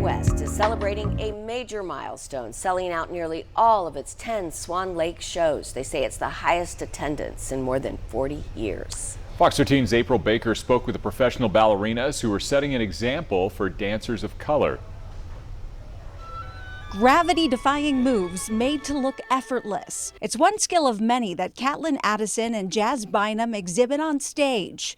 West is celebrating a major milestone, selling out nearly all of its 10 Swan Lake shows. They say it's the highest attendance in more than 40 years. Fox 13's April Baker spoke with the professional ballerinas who are setting an example for dancers of color. Gravity-defying moves made to look effortless. It's one skill of many that Katlyn, Addison, and Bynum exhibit on stage.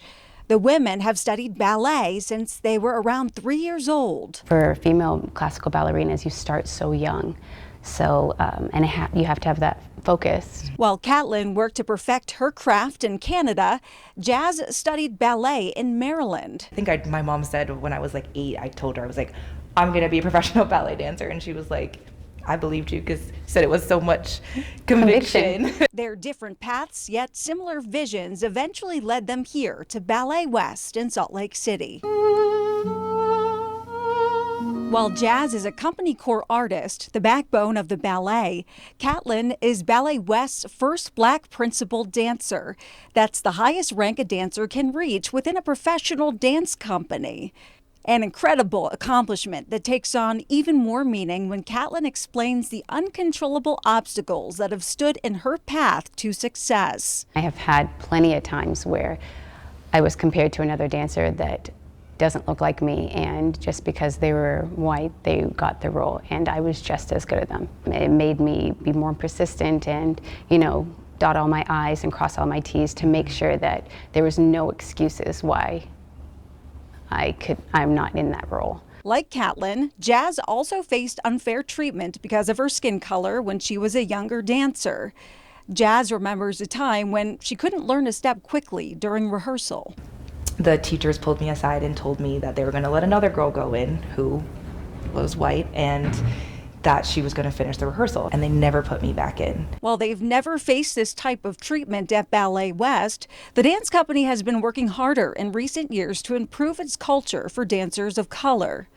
The women have studied ballet since they were around 3 years old. For female classical ballerinas, you start so young, so you have to have that focus. While Katlyn worked to perfect her craft in Canada, Jazz studied ballet in Maryland. I think my mom said when I was like 8, I told her, I was like, I'm going to be a professional ballet dancer. And she was like, I believed you, because said it was so much conviction. Their different paths, yet similar visions, eventually led them here to Ballet West in Salt Lake City. While Jazz is a company core artist, the backbone of the ballet, Katlyn is Ballet West's first black principal dancer. That's the highest rank a dancer can reach within a professional dance company. An incredible accomplishment that takes on even more meaning when Katlyn explains the uncontrollable obstacles that have stood in her path to success. I have had plenty of times where I was compared to another dancer that doesn't look like me, and just because they were white, they got the role, and I was just as good at them. It made me be more persistent and, dot all my I's and cross all my T's to make sure that there was no excuses why I'm not in that role. Like Katlyn, Jazz also faced unfair treatment because of her skin color when she was a younger dancer. Jazz remembers a time when she couldn't learn a step quickly during rehearsal. The teachers pulled me aside and told me that they were going to let another girl go in who was white, and that she was going to finish the rehearsal, and they never put me back in. While they've never faced this type of treatment at Ballet West, the dance company has been working harder in recent years to improve its culture for dancers of color.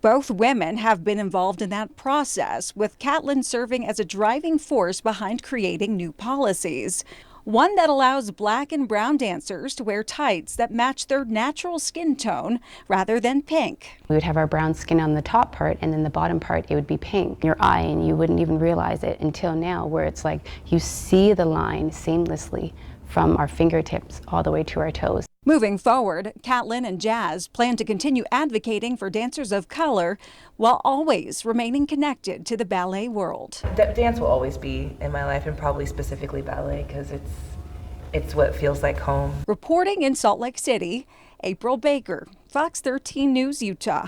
Both women have been involved in that process, with Katlyn serving as a driving force behind creating new policies. One that allows black and brown dancers to wear tights that match their natural skin tone rather than pink. We would have our brown skin on the top part, and then the bottom part, it would be pink. Your eye, and you wouldn't even realize it until now, where it's like you see the line seamlessly from our fingertips all the way to our toes. Moving forward, Katlyn and Jazz plan to continue advocating for dancers of color while always remaining connected to the ballet world. Dance will always be in my life, and probably specifically ballet, because it's what feels like home. Reporting in Salt Lake City, April Baker, Fox 13 News, Utah.